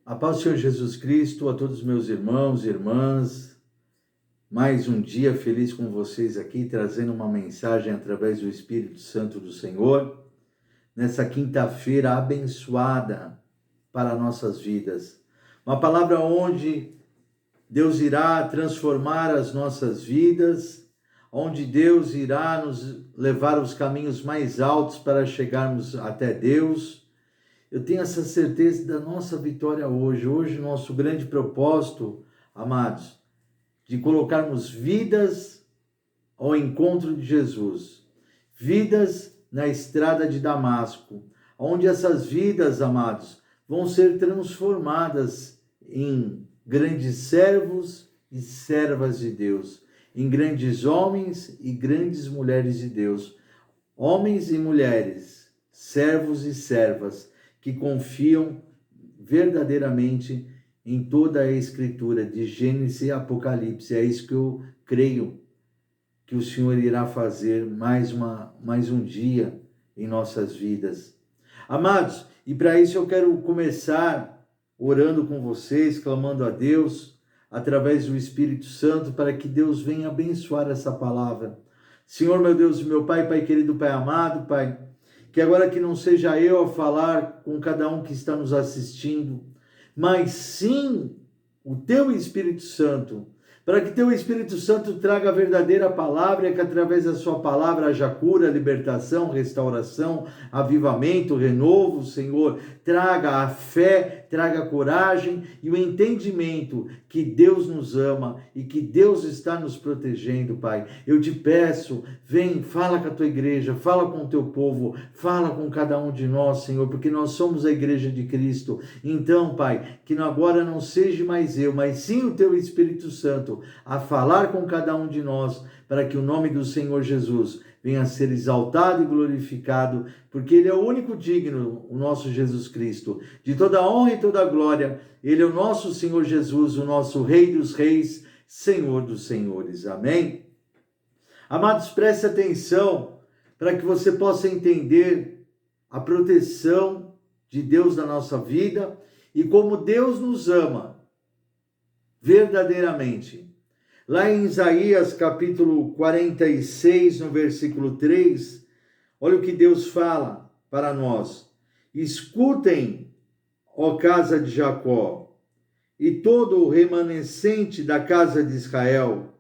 A paz do Senhor Jesus Cristo, a todos os meus irmãos e irmãs, mais um dia feliz com vocês aqui, trazendo uma mensagem através do Espírito Santo do Senhor, nessa quinta-feira abençoada para nossas vidas. Uma palavra onde Deus irá transformar as nossas vidas, onde Deus irá nos levar aos caminhos mais altos para chegarmos até Deus. Eu tenho essa certeza da nossa vitória hoje. Hoje, nosso grande propósito, amados, de colocarmos vidas ao encontro de Jesus. Vidas na estrada de Damasco, onde essas vidas, amados, vão ser transformadas em grandes servos e servas de Deus, em grandes homens e grandes mulheres de Deus. Homens e mulheres, servos e servas, que confiam verdadeiramente em toda a Escritura, de Gênesis e Apocalipse. É isso que eu creio que o Senhor irá fazer mais um dia em nossas vidas. Amados, e para isso eu quero começar orando com vocês, clamando a Deus, através do Espírito Santo, para que Deus venha abençoar essa palavra. Senhor, meu Deus e meu Pai, Pai querido, Pai amado, Pai, que agora que não seja eu a falar com cada um que está nos assistindo, mas sim o Teu Espírito Santo, para que Teu Espírito Santo traga a verdadeira palavra e que através da Sua palavra haja cura, libertação, restauração, avivamento, renovo, Senhor. Traga a fé, traga a coragem e o entendimento que Deus nos ama e que Deus está nos protegendo, Pai. Eu te peço, vem, fala com a Tua igreja, fala com o Teu povo, fala com cada um de nós, Senhor, porque nós somos a igreja de Cristo. Então, Pai, que agora não seja mais eu, mas sim o Teu Espírito Santo a falar com cada um de nós, para que o nome do Senhor Jesus venha a ser exaltado e glorificado, porque Ele é o único digno, o nosso Jesus Cristo, de toda honra e toda glória. Ele é o nosso Senhor Jesus, o nosso Rei dos Reis, Senhor dos Senhores. Amém? Amados, preste atenção para que você possa entender a proteção de Deus na nossa vida e como Deus nos ama verdadeiramente. Lá em Isaías capítulo 46, no versículo 3, olha o que Deus fala para nós. Escutem, ó casa de Jacó, e todo o remanescente da casa de Israel,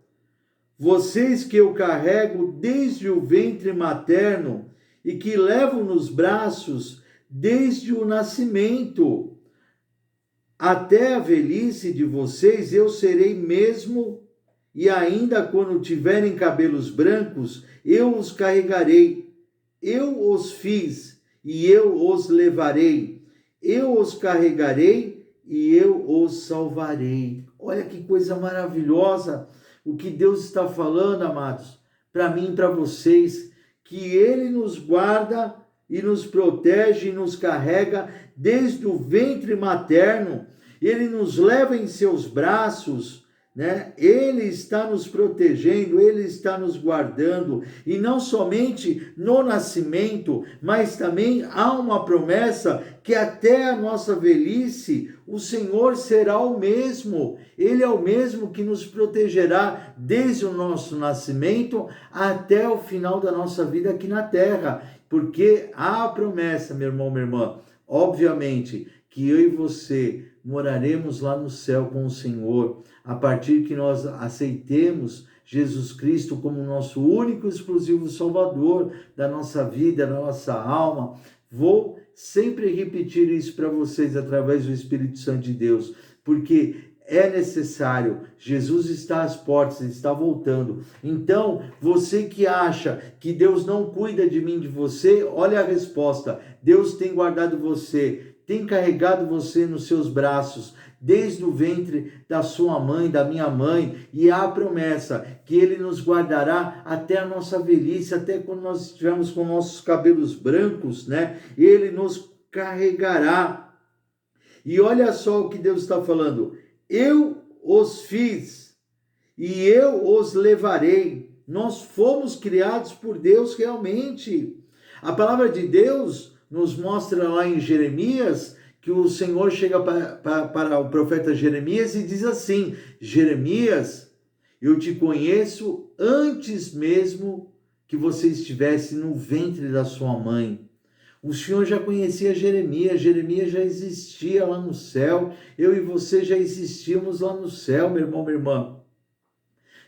vocês que eu carrego desde o ventre materno e que levo nos braços desde o nascimento, até a velhice de vocês eu serei mesmo, e ainda quando tiverem cabelos brancos, eu os carregarei. Eu os fiz e eu os levarei. Eu os carregarei e eu os salvarei. Olha que coisa maravilhosa o que Deus está falando, amados, para mim e para vocês, que Ele nos guarda e nos protege e nos carrega desde o ventre materno. Ele nos leva em seus braços, né? Ele está nos protegendo, Ele está nos guardando, e não somente no nascimento, mas também há uma promessa que até a nossa velhice o Senhor será o mesmo. Ele é o mesmo que nos protegerá desde o nosso nascimento até o final da nossa vida aqui na terra, porque há a promessa, meu irmão, minha irmã, obviamente, que eu e você moraremos lá no céu com o Senhor, a partir que nós aceitemos Jesus Cristo como nosso único e exclusivo Salvador da nossa vida, da nossa alma. Vou sempre repetir isso para vocês através do Espírito Santo de Deus, porque é necessário. Jesus está às portas, ele está voltando. Então, você que acha que Deus não cuida de mim, de você, olha a resposta. Deus tem guardado você, tem carregado você nos seus braços, desde o ventre da sua mãe, da minha mãe, e há a promessa que Ele nos guardará até a nossa velhice, até quando nós estivermos com nossos cabelos brancos, né? Ele nos carregará. E olha só o que Deus está falando. Eu os fiz e eu os levarei. Nós fomos criados por Deus realmente. A palavra de Deus nos mostra lá em Jeremias que o Senhor chega para o profeta Jeremias e diz assim: Jeremias, eu te conheço antes mesmo que você estivesse no ventre da sua mãe. O Senhor já conhecia Jeremias, Jeremias já existia lá no céu, eu e você já existíamos lá no céu, meu irmão, minha irmã.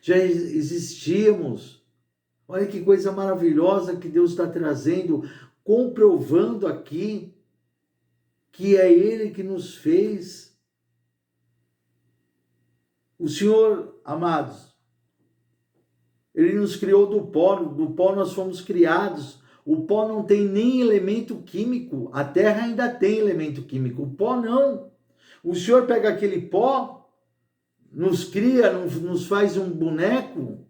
Já existíamos. Olha que coisa maravilhosa que Deus está trazendo, comprovando aqui que é Ele que nos fez. O Senhor, amados, Ele nos criou do pó nós fomos criados. O pó não tem nem elemento químico, a terra ainda tem elemento químico, o pó não. O Senhor pega aquele pó, nos cria, nos faz um boneco,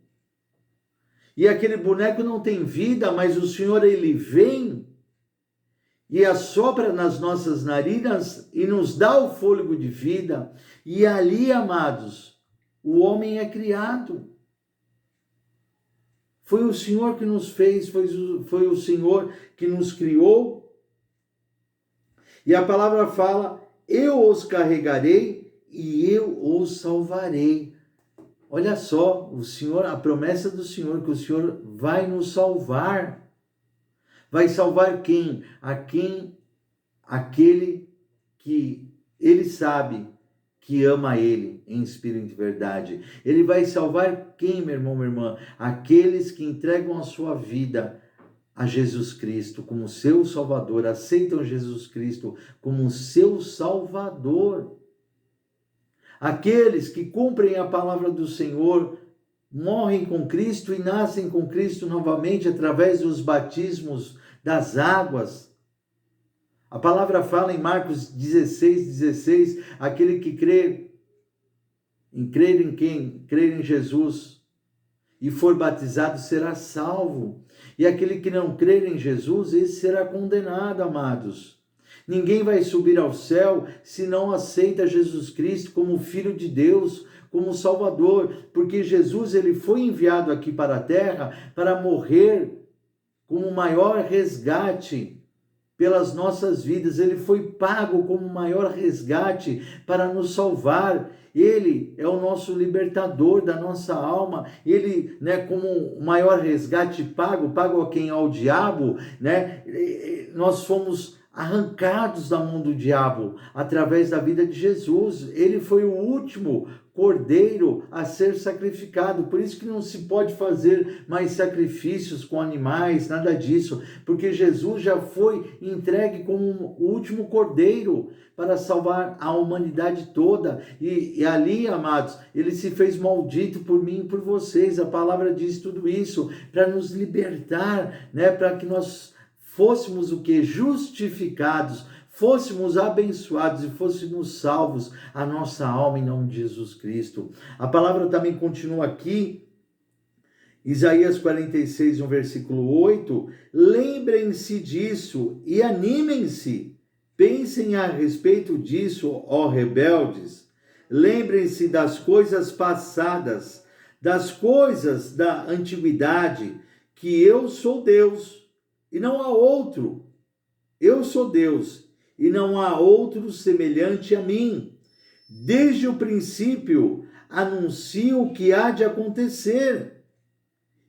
e aquele boneco não tem vida, mas o Senhor, Ele vem e assopra nas nossas narinas e nos dá o fôlego de vida, e ali, amados, o homem é criado. Foi o Senhor que nos fez, foi o Senhor que nos criou. E a palavra fala: eu os carregarei e eu os salvarei. Olha só, o Senhor, a promessa do Senhor, que o Senhor vai nos salvar. Vai salvar quem? Aquele que Ele sabe que ama Ele em espírito e verdade. Ele vai salvar quem, meu irmão, minha irmã? Aqueles que entregam a sua vida a Jesus Cristo como seu Salvador, aceitam Jesus Cristo como seu Salvador. Aqueles que cumprem a palavra do Senhor, morrem com Cristo e nascem com Cristo novamente através dos batismos das águas. A palavra fala em Marcos 16, aquele que crer em quem? Crer em Jesus e for batizado será salvo. E aquele que não crer em Jesus, esse será condenado, amados. Ninguém vai subir ao céu se não aceita Jesus Cristo como Filho de Deus, como Salvador, porque Jesus, ele foi enviado aqui para a terra para morrer como o maior resgate pelas nossas vidas. Ele foi pago como o maior resgate para nos salvar. Ele é o nosso libertador da nossa alma. Ele, como o maior resgate pago a quem? Ao diabo, nós fomos arrancados da mão do diabo através da vida de Jesus. Ele foi o último cordeiro a ser sacrificado. Por isso que não se pode fazer mais sacrifícios com animais, nada disso, porque Jesus já foi entregue como o último cordeiro para salvar a humanidade toda. E ali, amados, ele se fez maldito por mim e por vocês. A palavra diz tudo isso para nos libertar, para que nós fôssemos o que? Justificados, fôssemos abençoados e fôssemos salvos, a nossa alma, em nome de Jesus Cristo. A palavra também continua aqui, Isaías 46, no versículo 8, lembrem-se disso e animem-se, pensem a respeito disso, ó rebeldes, lembrem-se das coisas passadas, das coisas da antiguidade, que eu sou Deus, e não há outro. Eu sou Deus, e não há outro semelhante a mim. Desde o princípio, anuncio o que há de acontecer.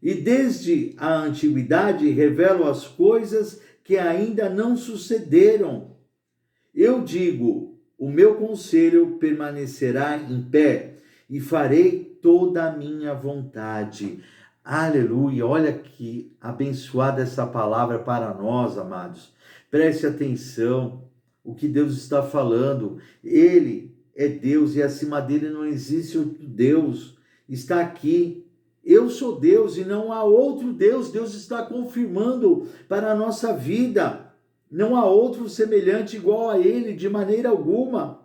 E desde a antiguidade, revelo as coisas que ainda não sucederam. Eu digo, o meu conselho permanecerá em pé, e farei toda a minha vontade. Aleluia, olha que abençoada essa palavra para nós, amados. Preste atenção, o que Deus está falando. Ele é Deus e acima dele não existe outro Deus. Está aqui. Eu sou Deus e não há outro Deus. Deus está confirmando para a nossa vida. Não há outro semelhante igual a ele, de maneira alguma.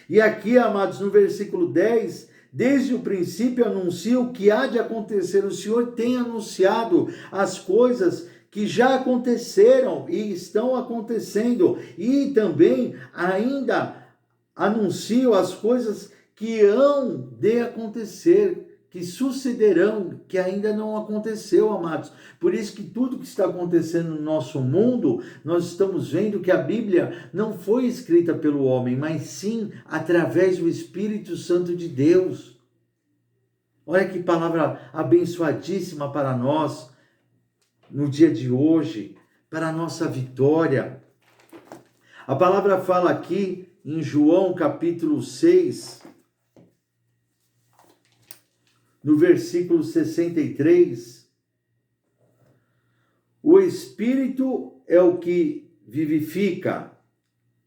E aqui, amados, no versículo 10... desde o princípio anuncio o que há de acontecer. O Senhor tem anunciado as coisas que já aconteceram e estão acontecendo. E também ainda anuncio as coisas que hão de acontecer, que sucederão, que ainda não aconteceu, amados. Por isso que tudo que está acontecendo no nosso mundo, nós estamos vendo que a Bíblia não foi escrita pelo homem, mas sim através do Espírito Santo de Deus. Olha que palavra abençoadíssima para nós, no dia de hoje, para a nossa vitória. A palavra fala aqui em João capítulo 6, no versículo 63, o Espírito é o que vivifica,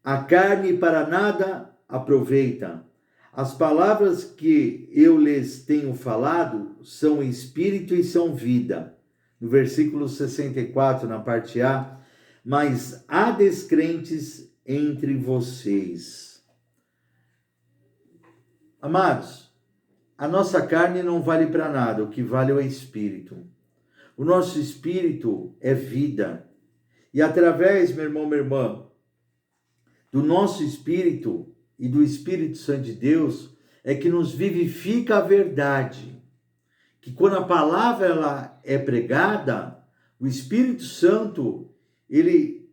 a carne para nada aproveita. As palavras que eu lhes tenho falado são Espírito e são vida. No versículo 64, na parte A, mas há descrentes entre vocês. Amados, a nossa carne não vale para nada, o que vale é o Espírito. O nosso Espírito é vida. E através, meu irmão, minha irmã, do nosso Espírito e do Espírito Santo de Deus, é que nos vivifica a verdade. Que quando a palavra ela é pregada, o Espírito Santo, ele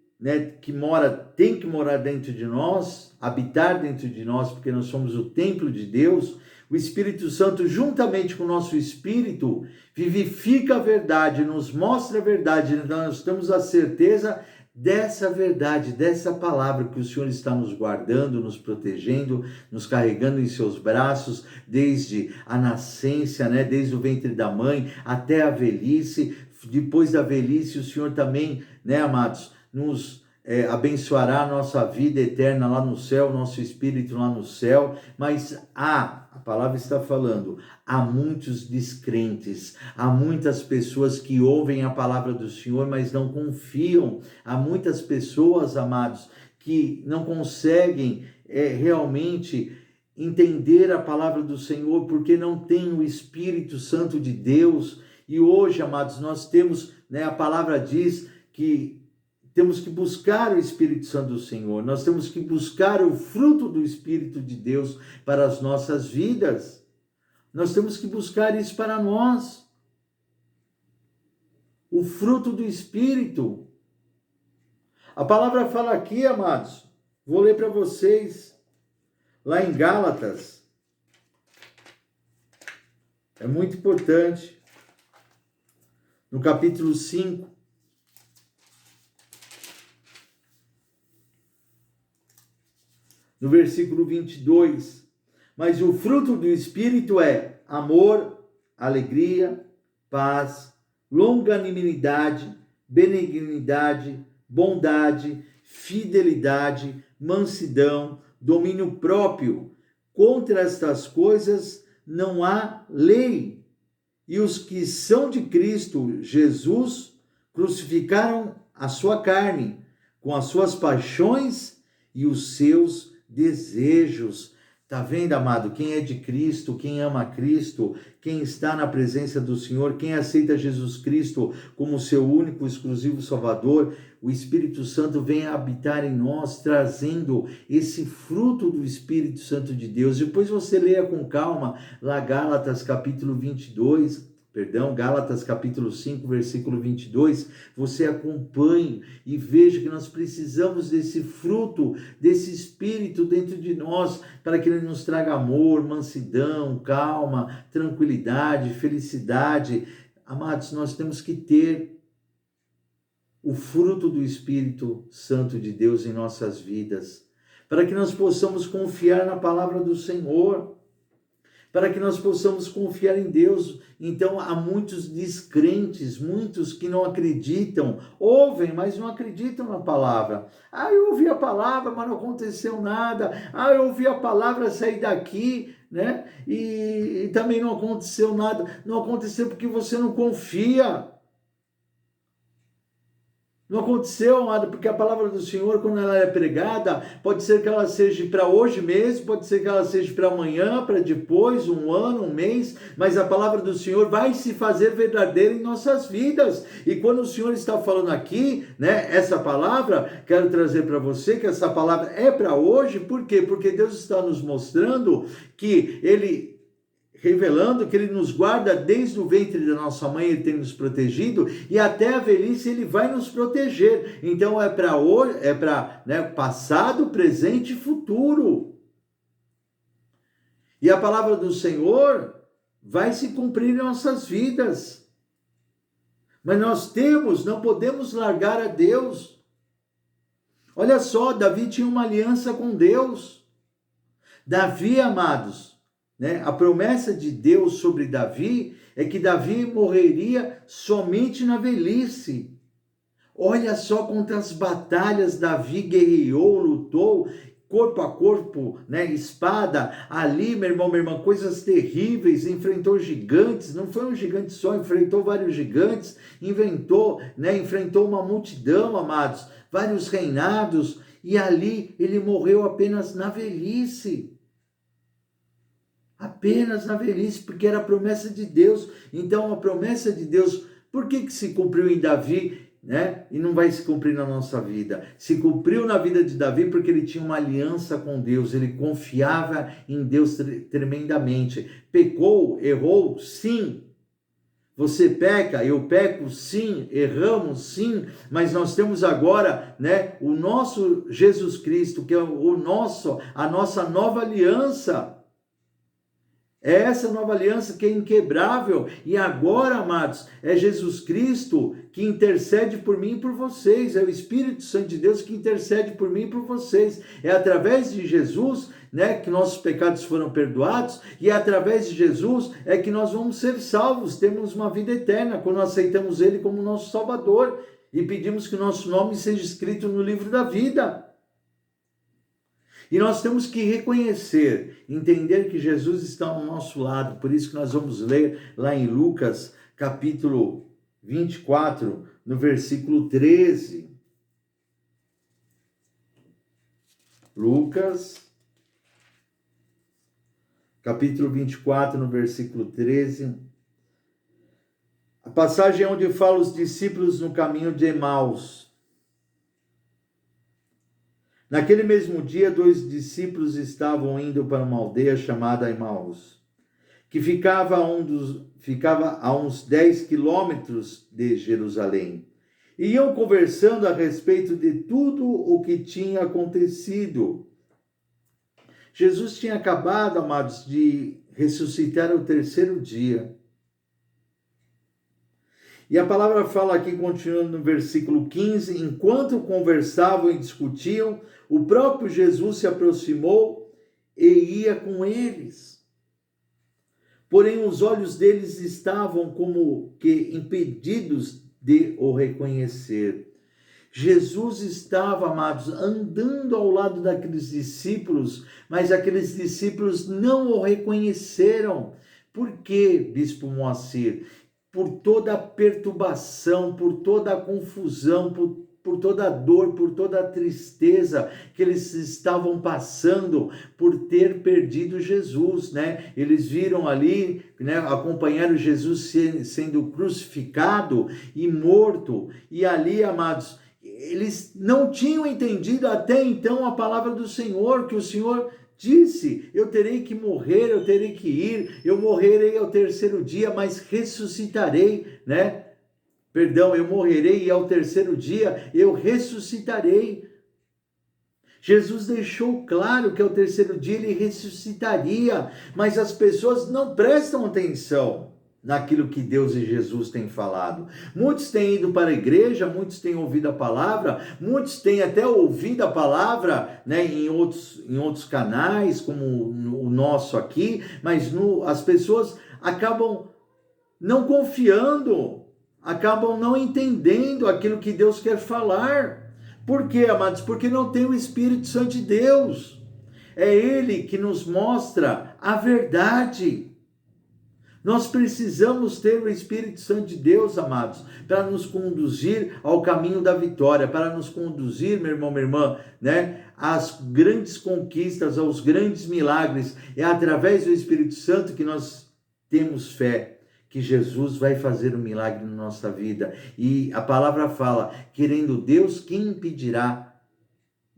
tem que morar dentro de nós, habitar dentro de nós, porque nós somos o templo de Deus. O Espírito Santo, juntamente com o nosso Espírito, vivifica a verdade, nos mostra a verdade. Então, nós temos a certeza dessa verdade, dessa palavra que o Senhor está nos guardando, nos protegendo, nos carregando em seus braços, desde a nascença, desde o ventre da mãe até a velhice. Depois da velhice, o Senhor também, amados, nos abençoará a nossa vida eterna lá no céu, nosso espírito lá no céu, mas a palavra está falando, há muitos descrentes, há muitas pessoas que ouvem a palavra do Senhor, mas não confiam, há muitas pessoas, amados, que não conseguem realmente entender a palavra do Senhor, porque não tem o Espírito Santo de Deus. E hoje, amados, nós temos, a palavra diz que temos que buscar o Espírito Santo do Senhor, nós temos que buscar o fruto do Espírito de Deus para as nossas vidas. Nós temos que buscar isso para nós. O fruto do Espírito. A palavra fala aqui, amados, vou ler para vocês, lá em Gálatas. É muito importante. No capítulo 5. No versículo 22, mas o fruto do Espírito é amor, alegria, paz, longanimidade, benignidade, bondade, fidelidade, mansidão, domínio próprio. Contra estas coisas não há lei. E os que são de Cristo Jesus crucificaram a sua carne com as suas paixões e os seus desejos. Tá vendo, amado? Quem é de Cristo, quem ama Cristo, quem está na presença do Senhor, quem aceita Jesus Cristo como seu único, exclusivo Salvador, o Espírito Santo vem habitar em nós, trazendo esse fruto do Espírito Santo de Deus. Depois você leia com calma lá Gálatas capítulo 5, versículo 22, você acompanhe e veja que nós precisamos desse fruto, desse Espírito dentro de nós, para que ele nos traga amor, mansidão, calma, tranquilidade, felicidade. Amados, nós temos que ter o fruto do Espírito Santo de Deus em nossas vidas, para que nós possamos confiar na palavra do Senhor, para que nós possamos confiar em Deus. Então, há muitos descrentes, muitos que não acreditam, ouvem, mas não acreditam na palavra. Eu ouvi a palavra, mas não aconteceu nada. Eu ouvi a palavra sair daqui, e também não aconteceu nada. Não aconteceu porque você não confia. Não aconteceu, amado, porque a palavra do Senhor, quando ela é pregada, pode ser que ela seja para hoje mesmo, pode ser que ela seja para amanhã, para depois, um ano, um mês, mas a palavra do Senhor vai se fazer verdadeira em nossas vidas. E quando o Senhor está falando aqui, essa palavra, quero trazer para você que essa palavra é para hoje. Por quê? Porque Deus está nos mostrando que Ele revelando que Ele nos guarda desde o ventre da nossa mãe, Ele tem nos protegido, e até a velhice Ele vai nos proteger. Então é para hoje, passado, presente e futuro. E a palavra do Senhor vai se cumprir em nossas vidas. Mas não podemos largar a Deus. Olha só, Davi tinha uma aliança com Deus. Davi, amados, a promessa de Deus sobre Davi é que Davi morreria somente na velhice. Olha só quantas batalhas Davi guerreou, lutou, corpo a corpo, espada, ali, meu irmão, minha irmã, coisas terríveis, enfrentou gigantes, não foi um gigante só, enfrentou vários gigantes, enfrentou uma multidão, amados, vários reinados, e ali ele morreu apenas na velhice. Apenas na velhice, porque era a promessa de Deus. Então, a promessa de Deus, por que se cumpriu em Davi, e não vai se cumprir na nossa vida? Se cumpriu na vida de Davi porque ele tinha uma aliança com Deus, ele confiava em Deus tremendamente. Pecou, errou, sim. Você peca, eu peco, sim, erramos, sim, mas nós temos agora, o nosso Jesus Cristo, que é a nossa nova aliança. É essa nova aliança que é inquebrável. E agora, amados, é Jesus Cristo que intercede por mim e por vocês. É o Espírito Santo de Deus que intercede por mim e por vocês. É através de Jesus, que nossos pecados foram perdoados. E é através de Jesus é que nós vamos ser salvos. Temos uma vida eterna quando aceitamos Ele como nosso Salvador. E pedimos que o nosso nome seja escrito no livro da vida. E nós temos que reconhecer, entender que Jesus está ao nosso lado. Por isso que nós vamos ler lá em Lucas, capítulo 24, no versículo 13. Lucas, capítulo 24, no versículo 13. A passagem onde fala os discípulos no caminho de Emaús. Naquele mesmo dia, 2 discípulos estavam indo para uma aldeia chamada Emaús, que ficava a uns 10 quilômetros de Jerusalém. E iam conversando a respeito de tudo o que tinha acontecido. Jesus tinha acabado, amados, de ressuscitar ao 3º dia. E a palavra fala aqui, continuando no versículo 15, enquanto conversavam e discutiam, o próprio Jesus se aproximou e ia com eles. Porém, os olhos deles estavam como que impedidos de o reconhecer. Jesus estava, amados, andando ao lado daqueles discípulos, mas aqueles discípulos não o reconheceram. Por quê, Bispo Moacir? Por toda a perturbação, por toda a confusão, por toda a dor, por toda a tristeza que eles estavam passando por ter perdido Jesus, Eles viram ali, acompanharam Jesus sendo crucificado e morto, e ali, amados, eles não tinham entendido até então a palavra do Senhor, que o Senhor disse, eu terei que morrer, eu terei que ir, eu morrerei ao 3º dia, mas ressuscitarei, eu morrerei e ao 3º dia eu ressuscitarei. Jesus deixou claro que ao 3º dia ele ressuscitaria, mas as pessoas não prestam atenção naquilo que Deus e Jesus têm falado. Muitos têm ido para a igreja, muitos têm ouvido a palavra, muitos têm até ouvido a palavra, em outros canais, como o nosso aqui, mas as pessoas acabam não confiando, acabam não entendendo aquilo que Deus quer falar. Por quê, amados? Porque não tem o Espírito Santo de Deus. É Ele que nos mostra a verdade. Nós precisamos ter o Espírito Santo de Deus, amados, para nos conduzir ao caminho da vitória, para nos conduzir, meu irmão, minha irmã, às grandes conquistas, aos grandes milagres. É através do Espírito Santo que nós temos fé, que Jesus vai fazer um milagre na nossa vida. E a palavra fala, querendo Deus, quem impedirá?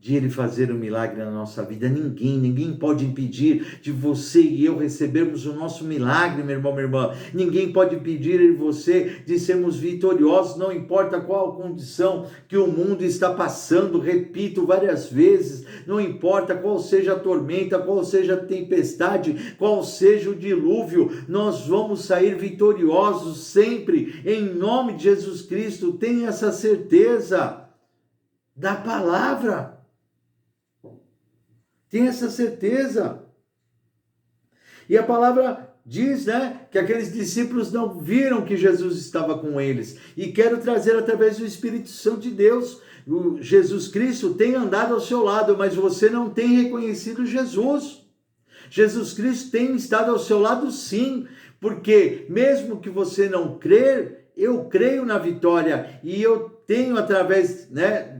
de Ele fazer um milagre na nossa vida. Ninguém pode impedir de você e eu recebermos o nosso milagre, meu irmão, minha irmã. Ninguém pode impedir eu e você de sermos vitoriosos, não importa qual a condição que o mundo está passando, repito várias vezes, não importa qual seja a tormenta, qual seja a tempestade, qual seja o dilúvio, nós vamos sair vitoriosos sempre, em nome de Jesus Cristo. Tenha essa certeza da palavra. Tem essa certeza. E a palavra diz, que aqueles discípulos não viram que Jesus estava com eles. E quero trazer através do Espírito Santo de Deus, o Jesus Cristo tem andado ao seu lado, mas você não tem reconhecido Jesus. Jesus Cristo tem estado ao seu lado sim, porque mesmo que você não crer, eu creio na vitória. E eu tenho através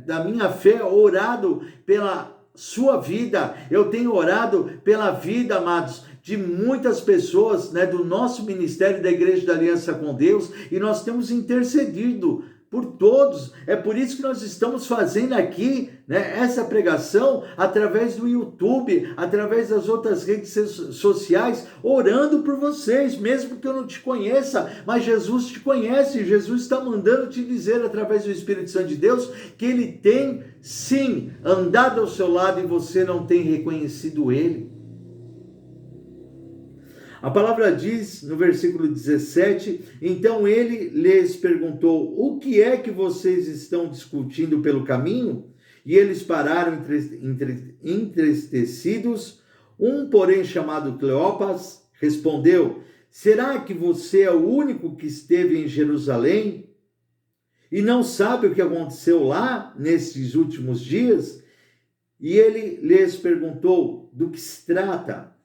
da minha fé orado pela sua vida, eu tenho orado pela vida, amados, de muitas pessoas, do nosso ministério da Igreja da Aliança com Deus, e nós temos intercedido por todos. É por isso que nós estamos fazendo aqui, essa pregação através do YouTube, através das outras redes sociais, orando por vocês, mesmo que eu não te conheça, mas Jesus te conhece. Jesus está mandando te dizer através do Espírito Santo de Deus que Ele tem sim andado ao seu lado e você não tem reconhecido Ele. A palavra diz no versículo 17, então ele lhes perguntou, o que é que vocês estão discutindo pelo caminho? E eles pararam entristecidos. Um, porém, chamado Cleopas, respondeu, será que você é o único que esteve em Jerusalém e não sabe o que aconteceu lá nesses últimos dias? E ele lhes perguntou, do que se trata?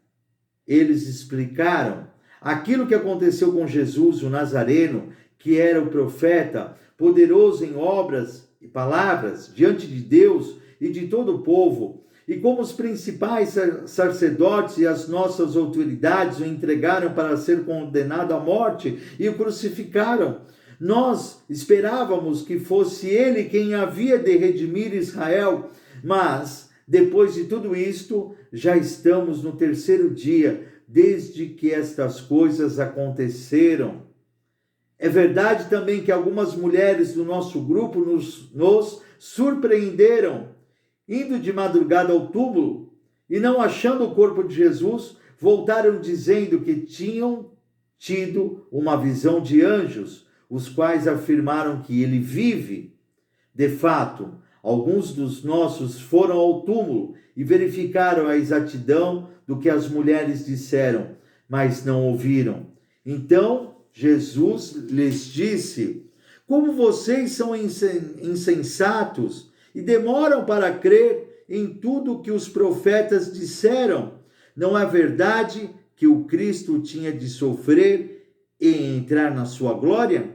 Eles explicaram aquilo que aconteceu com Jesus, o Nazareno, que era o profeta, poderoso em obras e palavras diante de Deus e de todo o povo, e como os principais sacerdotes e as nossas autoridades o entregaram para ser condenado à morte e o crucificaram. Nós esperávamos que fosse ele quem havia de redimir Israel, mas depois de tudo isto, já estamos no terceiro dia, desde que estas coisas aconteceram. É verdade também que algumas mulheres do nosso grupo nos surpreenderam, indo de madrugada ao túmulo, e não achando o corpo de Jesus, voltaram dizendo que tinham tido uma visão de anjos, os quais afirmaram que ele vive. De fato, alguns dos nossos foram ao túmulo e verificaram a exatidão do que as mulheres disseram, mas não ouviram. Então Jesus lhes disse, como vocês são insensatos e demoram para crer em tudo o que os profetas disseram. Não é verdade que o Cristo tinha de sofrer e entrar na sua glória?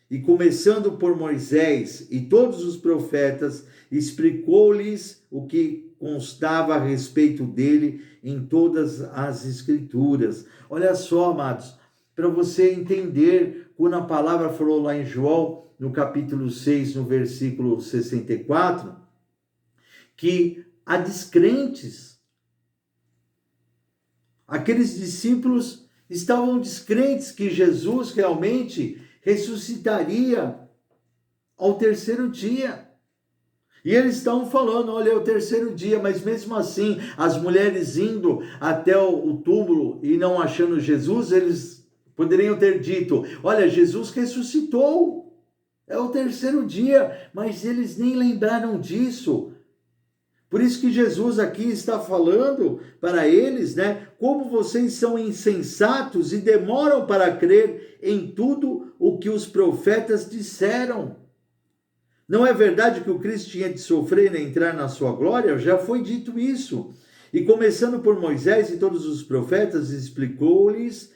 E começando por Moisés e todos os profetas, explicou-lhes o que constava a respeito dele em todas as Escrituras. Olha só, amados, para você entender, quando a palavra falou lá em João, no capítulo 6, no versículo 64, que há descrentes. Aqueles discípulos estavam descrentes que Jesus realmente ressuscitaria ao terceiro dia. E eles estavam falando, olha, é o terceiro dia, mas mesmo assim, as mulheres indo até o túmulo e não achando Jesus, eles poderiam ter dito, olha, Jesus ressuscitou, é o terceiro dia, mas eles nem lembraram disso. Por isso que Jesus aqui está falando para eles, como vocês são insensatos e demoram para crer em tudo o que os profetas disseram. Não é verdade que o Cristo tinha de sofrer e entrar na sua glória? Já foi dito isso. E começando por Moisés e todos os profetas, explicou-lhes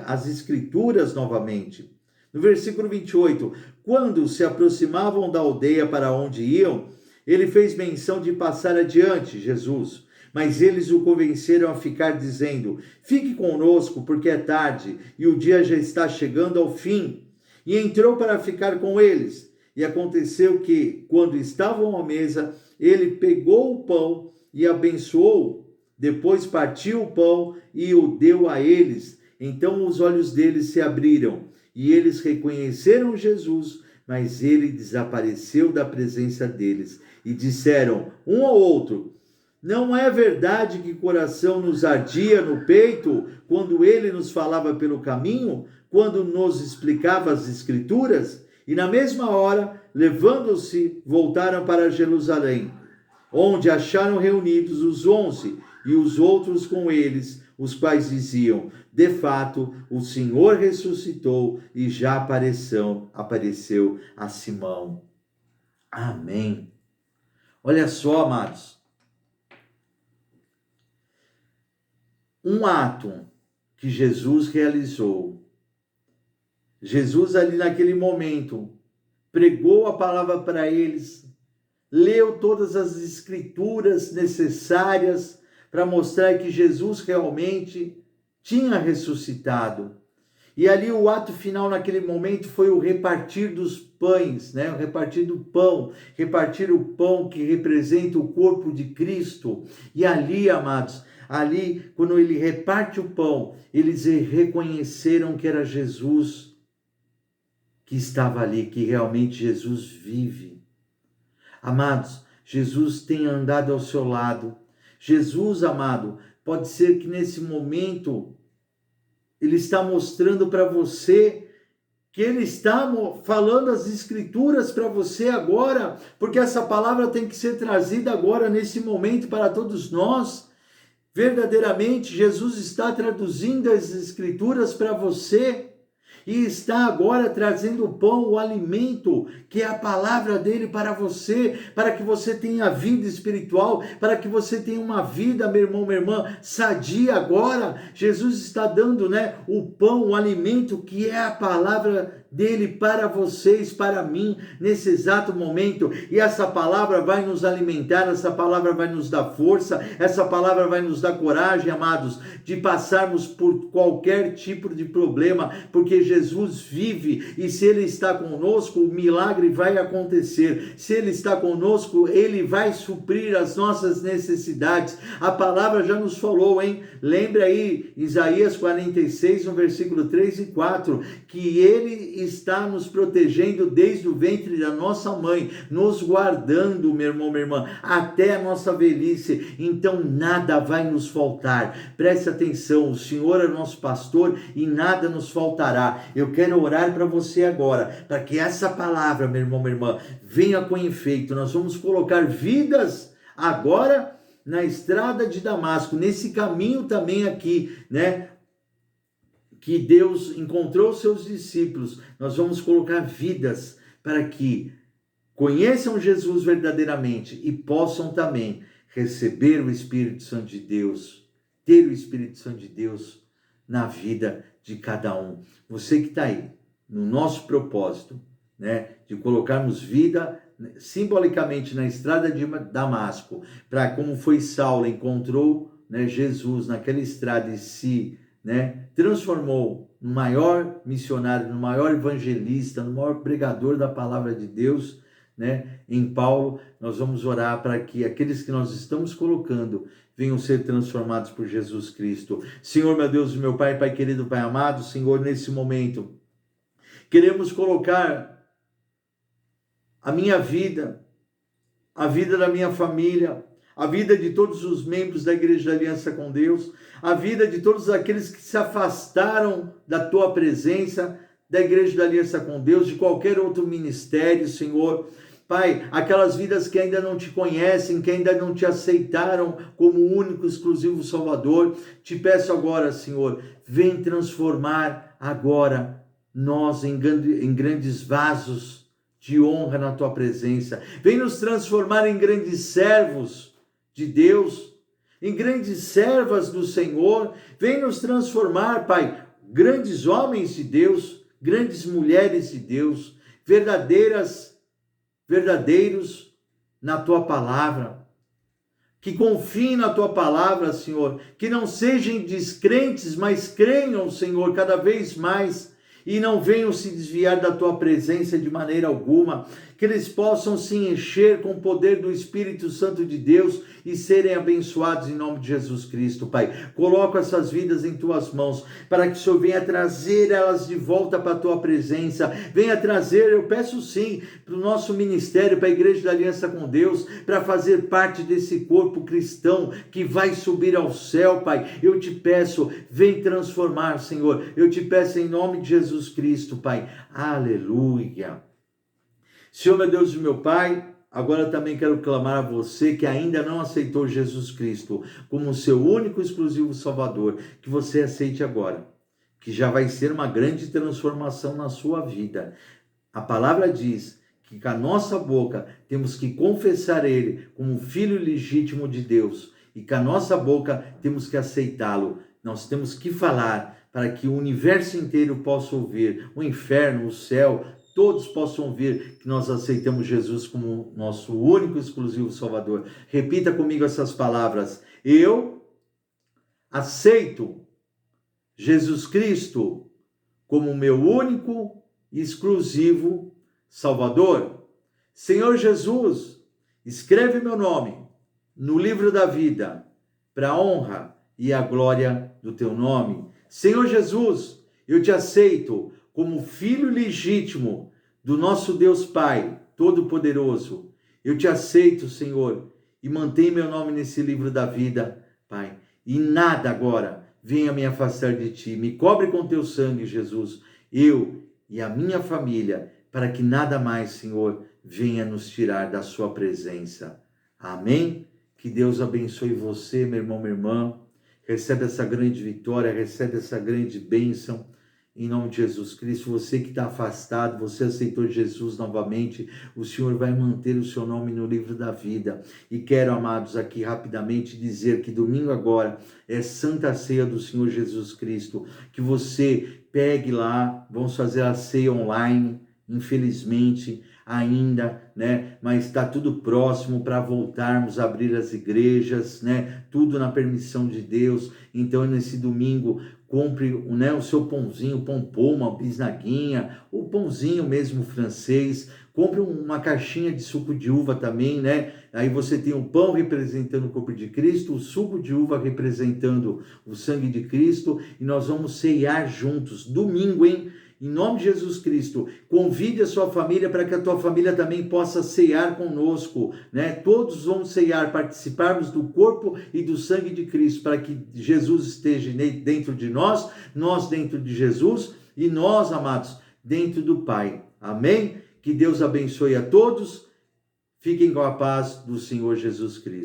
as Escrituras novamente. No versículo 28, quando se aproximavam da aldeia para onde iam, ele fez menção de passar adiante, Jesus, mas eles o convenceram a ficar dizendo, fique conosco porque é tarde e o dia já está chegando ao fim. E entrou para ficar com eles. E aconteceu que, quando estavam à mesa, ele pegou o pão e abençoou, depois partiu o pão e o deu a eles. Então os olhos deles se abriram e eles reconheceram Jesus, mas ele desapareceu da presença deles e disseram um ao outro: não é verdade que o coração nos ardia no peito quando ele nos falava pelo caminho, quando nos explicava as Escrituras? E na mesma hora, levando-se, voltaram para Jerusalém, onde acharam reunidos os 11 e os outros com eles, os quais diziam: de fato, o Senhor ressuscitou e já apareceu a Simão. Amém. Olha só, amados. Um ato que Jesus realizou. Jesus ali naquele momento pregou a palavra para eles, leu todas as escrituras necessárias para mostrar que Jesus realmente tinha ressuscitado. E ali o ato final naquele momento foi o repartir dos pães, né? O repartir do pão, repartir o pão que representa o corpo de Cristo. E ali, amados, ali quando ele reparte o pão, eles reconheceram que era Jesus que estava ali, que realmente Jesus vive. Amados, Jesus tem andado ao seu lado. Jesus, amado, pode ser que nesse momento ele está mostrando para você que ele está falando as Escrituras para você agora, porque essa palavra tem que ser trazida agora, nesse momento, para todos nós. Verdadeiramente, Jesus está traduzindo as Escrituras para você e está agora trazendo o pão, o alimento, que é a palavra dele para você, para que você tenha vida espiritual, para que você tenha uma vida, meu irmão, minha irmã, sadia agora. Jesus está dando, né, o pão, o alimento, que é a palavra dele para vocês, para mim, nesse exato momento. E essa palavra vai nos alimentar, essa palavra vai nos dar força, essa palavra vai nos dar coragem, amados, de passarmos por qualquer tipo de problema, porque Jesus vive, e se ele está conosco, o milagre vai acontecer. Se ele está conosco, ele vai suprir as nossas necessidades. A palavra já nos falou, hein? Lembra aí, Isaías 46, no versículo 3 e 4, que ele está nos protegendo desde o ventre da nossa mãe, nos guardando, meu irmão, minha irmã, até a nossa velhice. Então nada vai nos faltar. Preste atenção, o Senhor é nosso pastor e nada nos faltará. Eu quero orar para você agora, para que essa palavra, meu irmão, minha irmã, venha com efeito. Nós vamos colocar vidas agora na estrada de Damasco, nesse caminho também aqui, né? Que Deus encontrou seus discípulos. Nós vamos colocar vidas para que conheçam Jesus verdadeiramente e possam também receber o Espírito Santo de Deus, ter o Espírito Santo de Deus na vida de cada um. Você que está aí, no nosso propósito, né, de colocarmos vida simbolicamente na estrada de Damasco, para como foi Saulo, encontrou, né, Jesus naquela estrada e se, né, transformou no maior missionário, no maior evangelista, no maior pregador da palavra de Deus, né, em Paulo. Nós vamos orar para que aqueles que nós estamos colocando venham ser transformados por Jesus Cristo. Senhor, meu Deus, meu Pai, Pai querido, Pai amado, Senhor, nesse momento, queremos colocar a minha vida, a vida da minha família, a vida de todos os membros da Igreja da Aliança com Deus, a vida de todos aqueles que se afastaram da Tua presença, da Igreja da Aliança com Deus, de qualquer outro ministério, Senhor. Pai, aquelas vidas que ainda não Te conhecem, que ainda não Te aceitaram como único, exclusivo Salvador, Te peço agora, Senhor, vem transformar agora nós em grandes vasos de honra na Tua presença. Vem nos transformar em grandes servos de Deus, em grandes servas do Senhor. Vem nos transformar, Pai, grandes homens de Deus, grandes mulheres de Deus, verdadeiros na Tua palavra. Que confiem na Tua palavra, Senhor. Que não sejam descrentes, mas creiam, Senhor, cada vez mais. E não venham se desviar da Tua presença de maneira alguma. que eles possam se encher com o poder do Espírito Santo de Deus e serem abençoados em nome de Jesus Cristo, Pai. Coloco essas vidas em tuas mãos, para que o Senhor venha trazer elas de volta para a tua presença, venha trazer, eu peço sim, para o nosso ministério, para a Igreja da Aliança com Deus, para fazer parte desse corpo cristão que vai subir ao céu, Pai. Eu te peço, vem transformar, Senhor. Eu te peço em nome de Jesus Cristo, Pai. Aleluia. Senhor, meu Deus e meu Pai, agora também quero clamar a você que ainda não aceitou Jesus Cristo como seu único e exclusivo Salvador, que você aceite agora, que já vai ser uma grande transformação na sua vida. A palavra diz que com a nossa boca temos que confessar Ele como Filho legítimo de Deus, e com a nossa boca temos que aceitá-lo. Nós temos que falar para que o universo inteiro possa ouvir, o inferno, o céu, todos possam ouvir que nós aceitamos Jesus como nosso único e exclusivo Salvador. Repita comigo essas palavras: eu aceito Jesus Cristo como meu único e exclusivo Salvador. Senhor Jesus, escreve meu nome no livro da vida, para a honra e a glória do teu nome. Senhor Jesus, eu te aceito como filho legítimo do nosso Deus Pai Todo-Poderoso. Eu te aceito, Senhor, e mantém meu nome nesse livro da vida, Pai. E nada agora venha me afastar de ti. Me cobre com teu sangue, Jesus, eu e a minha família, para que nada mais, Senhor, venha nos tirar da sua presença. Amém? Que Deus abençoe você, meu irmão, minha irmã. Recebe essa grande vitória, recebe essa grande bênção. Em nome de Jesus Cristo, você que está afastado, você aceitou Jesus novamente, o Senhor vai manter o seu nome no livro da vida. E quero, amados, aqui rapidamente dizer que domingo agora é Santa Ceia do Senhor Jesus Cristo, que você pegue lá, vamos fazer a ceia online, infelizmente ainda, né? Mas está tudo próximo para voltarmos a abrir as igrejas, né? Tudo na permissão de Deus. Então, nesse domingo, compre, né, o seu pãozinho, pão poma, bisnaguinha, o pãozinho mesmo francês. Compre uma caixinha de suco de uva também, né? Aí você tem o pão representando o corpo de Cristo, o suco de uva representando o sangue de Cristo, e nós vamos ceiar juntos, domingo, hein? Em nome de Jesus Cristo, convide a sua família para que a tua família também possa ceiar conosco, né? Todos vão ceiar, participarmos do corpo e do sangue de Cristo, para que Jesus esteja dentro de nós, nós dentro de Jesus e nós, amados, dentro do Pai. Amém? Que Deus abençoe a todos. Fiquem com a paz do Senhor Jesus Cristo.